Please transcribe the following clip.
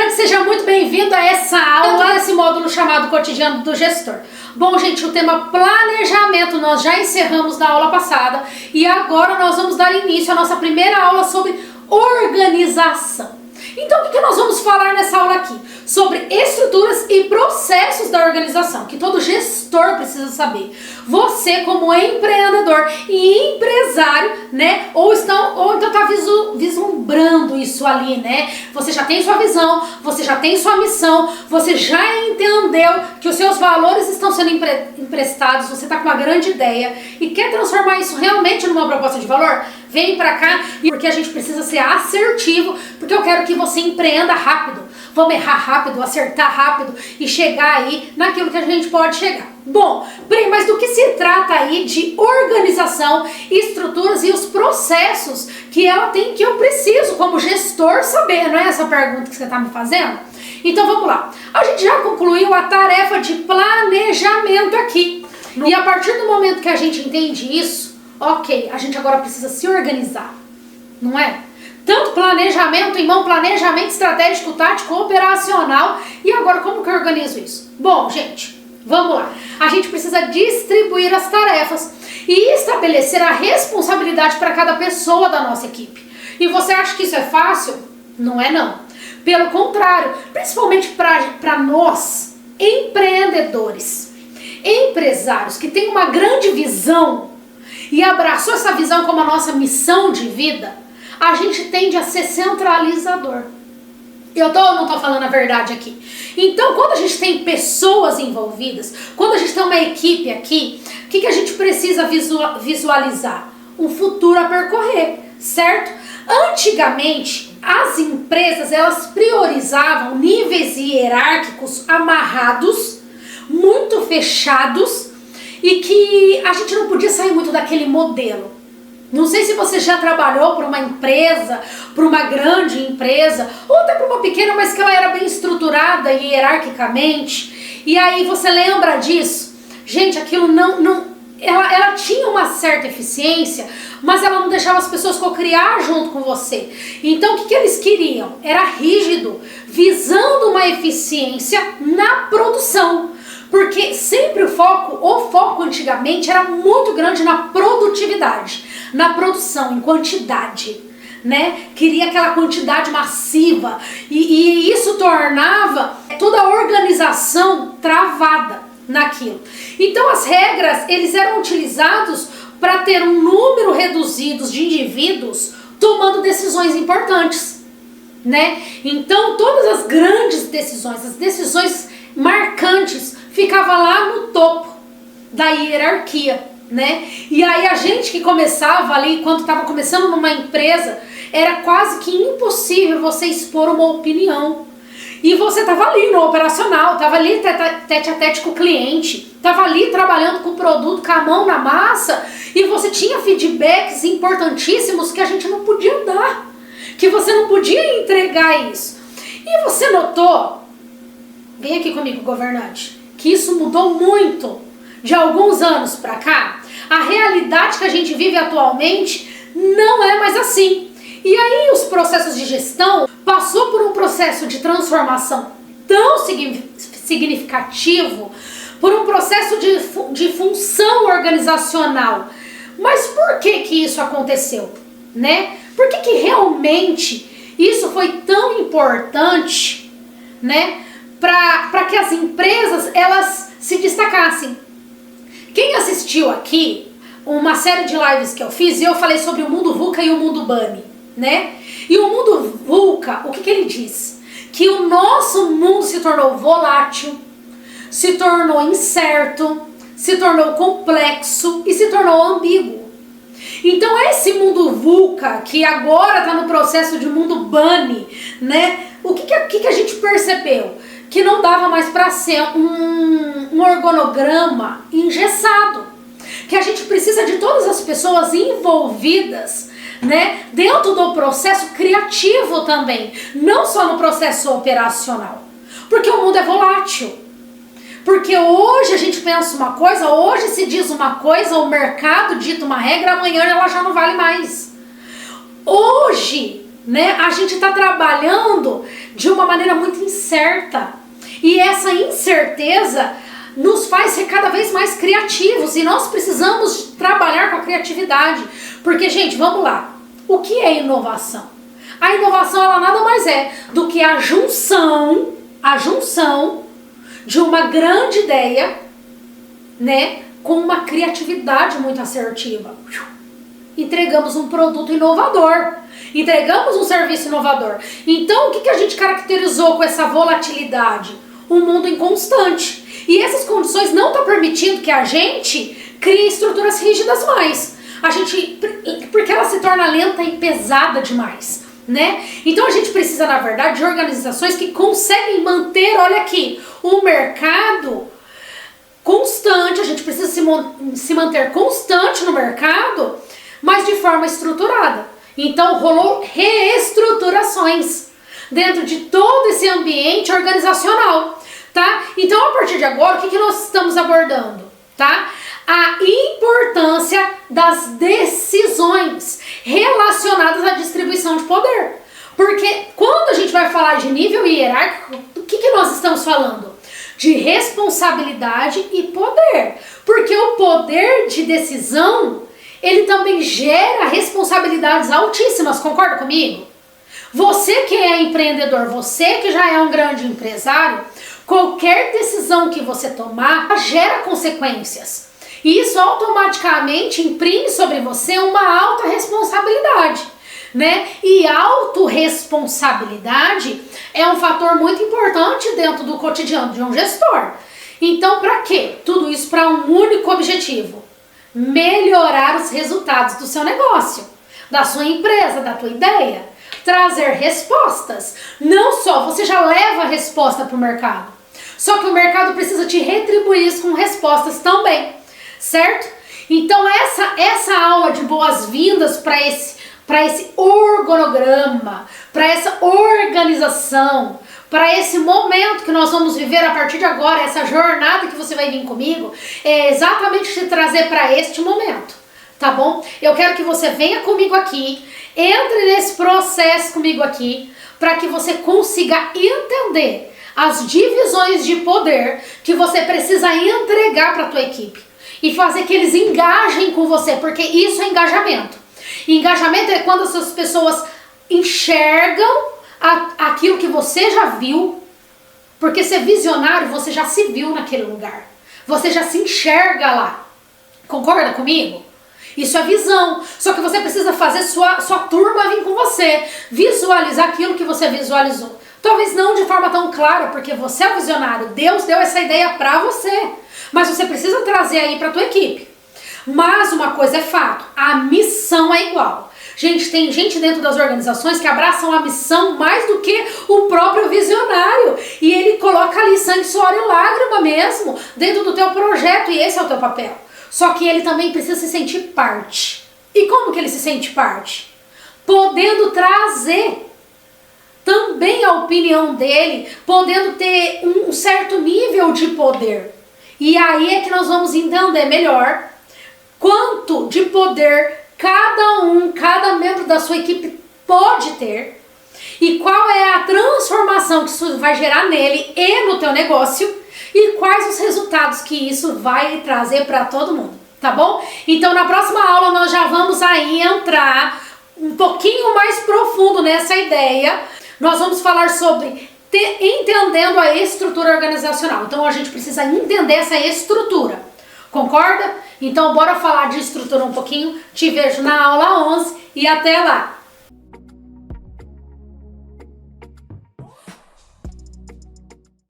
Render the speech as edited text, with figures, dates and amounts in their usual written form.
governante, seja muito bem-vindo a essa aula, esse módulo chamado Cotidiano do Gestor. Bom, gente, o tema planejamento nós já encerramos na aula passada e agora nós vamos dar início à nossa primeira aula sobre organização. Então, o que nós vamos falar nessa aula aqui? Sobre estruturas e processos da organização, que todo gestor precisa saber. Você, como empreendedor e empresário, né? Ou então tá vislumbrando isso ali, né? Você já tem sua visão, você já tem sua missão, você já entendeu que os seus valores estão sendo emprestados, você tá com uma grande ideia e quer transformar isso realmente numa proposta de valor? Vem pra cá, porque a gente precisa ser assertivo, porque eu quero que você empreenda rápido. Vamos errar rápido, acertar rápido e chegar aí naquilo que a gente pode chegar. Bom, mas do que se trata aí de organização, estruturas e os processos que ela tem, que eu preciso como gestor saber, não é essa pergunta que você está me fazendo? Então vamos lá. A gente já concluiu a tarefa de planejamento aqui. E a partir do momento que a gente entende isso, ok, a gente agora precisa se organizar, não é? Tanto planejamento em mão, planejamento estratégico, tático, operacional. E agora como que eu organizo isso? Bom, gente, vamos lá. A gente precisa distribuir as tarefas e estabelecer a responsabilidade para cada pessoa da nossa equipe. E você acha que isso é fácil? Não é não. Pelo contrário, principalmente para nós, empreendedores, empresários que têm uma grande visão e abraçou essa visão como a nossa missão de vida, a gente tende a ser centralizador. Eu não tô falando a verdade aqui. Então, quando a gente tem pessoas envolvidas, quando a gente tem uma equipe aqui, o que a gente precisa visualizar? Um futuro a percorrer, certo? Antigamente, as empresas, elas priorizavam níveis hierárquicos amarrados, muito fechados, e que a gente não podia sair muito daquele modelo. Não sei se você já trabalhou para uma empresa, para uma grande empresa, ou até para uma pequena, mas que ela era bem estruturada hierarquicamente. E aí você lembra disso? Gente, aquilo ela tinha uma certa eficiência, mas ela não deixava as pessoas cocriar junto com você. Então o que eles queriam? Era rígido, visando uma eficiência na produção. Porque sempre o foco antigamente era muito grande na produtividade, na produção, em quantidade, né? Queria aquela quantidade massiva e isso tornava toda a organização travada naquilo. Então as regras, eles eram utilizados para ter um número reduzido de indivíduos tomando decisões importantes, né? Então todas as grandes decisões, as decisões marcantes, ficava lá no topo da hierarquia, né? E aí a gente que começava ali, quando estava começando numa empresa, era quase que impossível você expor uma opinião. E você estava ali no operacional, estava ali tete a tete com o cliente, estava ali trabalhando com o produto, com a mão na massa, e você tinha feedbacks importantíssimos que a gente não podia dar, que você não podia entregar isso. E você notou, vem aqui comigo, governante, que isso mudou muito de alguns anos para cá. A realidade que a gente vive atualmente não é mais assim. E aí os processos de gestão passou por um processo de transformação tão significativo, por um processo de função organizacional. Mas por que isso aconteceu, né? Por que realmente isso foi tão importante, né? Para que as empresas elas se destacassem. Quem assistiu aqui uma série de lives que eu fiz, e eu falei sobre o mundo VUCA e o mundo BANI, né? E o mundo VUCA, o que ele diz? Que o nosso mundo se tornou volátil, se tornou incerto, se tornou complexo e se tornou ambíguo. Então esse mundo VUCA, que agora está no processo de mundo BANI, né? O que a gente percebeu? Que não dava mais para ser um organograma engessado. Que a gente precisa de todas as pessoas envolvidas, né, dentro do processo criativo também, não só no processo operacional. Porque o mundo é volátil. Porque hoje a gente pensa uma coisa, hoje se diz uma coisa, o mercado dita uma regra, amanhã ela já não vale mais. Hoje né? A gente está trabalhando de uma maneira muito incerta. E essa incerteza nos faz ser cada vez mais criativos. E nós precisamos trabalhar com a criatividade. Porque, gente, vamos lá. O que é inovação? A inovação, ela nada mais é do que a junção de uma grande ideia, né, com uma criatividade muito assertiva. Entregamos um produto inovador, entregamos um serviço inovador. Então, o que a gente caracterizou com essa volatilidade? Um mundo inconstante. E essas condições não estão permitindo que a gente crie estruturas rígidas mais. Porque ela se torna lenta e pesada demais, né? Então a gente precisa, na verdade, de organizações que conseguem manter, olha aqui, o mercado constante. A gente precisa se manter constante no mercado, mas de forma estruturada. Então rolou reestruturações dentro de todo esse ambiente organizacional, tá? Então, a partir de agora, o que nós estamos abordando, tá? A importância das decisões relacionadas à distribuição de poder. Porque quando a gente vai falar de nível hierárquico, o que nós estamos falando? De responsabilidade e poder. Porque o poder de decisão, ele também gera responsabilidades altíssimas, concorda comigo? Você que é empreendedor, você que já é um grande empresário, qualquer decisão que você tomar gera consequências. E isso automaticamente imprime sobre você uma alta responsabilidade, né? E autorresponsabilidade é um fator muito importante dentro do cotidiano de um gestor. Então, para quê? Tudo isso para um único objetivo: melhorar os resultados do seu negócio, da sua empresa, da tua ideia. Trazer respostas. Não só você já leva a resposta para o mercado, só que o mercado precisa te retribuir isso com respostas também, certo? Então essa aula de boas-vindas para esse organograma, para essa organização, para esse momento que nós vamos viver a partir de agora, essa jornada que você vai vir comigo, é exatamente te trazer para este momento, tá bom? Eu quero que você venha comigo aqui, entre nesse processo comigo aqui, para que você consiga entender as divisões de poder que você precisa entregar para a tua equipe e fazer que eles engajem com você, porque isso é engajamento. E engajamento é quando essas pessoas enxergam aquilo que você já viu, porque ser visionário, você já se viu naquele lugar, você já se enxerga lá. Concorda comigo? Isso é visão, só que você precisa fazer sua turma vir com você, visualizar aquilo que você visualizou. Talvez não de forma tão clara, porque você é o visionário, Deus deu essa ideia pra você, mas você precisa trazer aí pra tua equipe. Mas uma coisa é fato, a missão é igual. Gente, tem gente dentro das organizações que abraçam a missão mais do que o próprio visionário, e ele coloca ali sangue, suor e lágrima mesmo dentro do teu projeto, e esse é o teu papel. Só que ele também precisa se sentir parte. E como que ele se sente parte? Podendo trazer também a opinião dele, podendo ter um certo nível de poder. E aí é que nós vamos entender melhor quanto de poder cada membro da sua equipe pode ter e qual é a transformação que isso vai gerar nele e no teu negócio, e quais os resultados que isso vai trazer para todo mundo, tá bom? Então na próxima aula nós já vamos aí entrar um pouquinho mais profundo nessa ideia. Nós vamos falar sobre entendendo a estrutura organizacional. Então a gente precisa entender essa estrutura, concorda? Então bora falar de estrutura um pouquinho. Te vejo na aula 11 e até lá!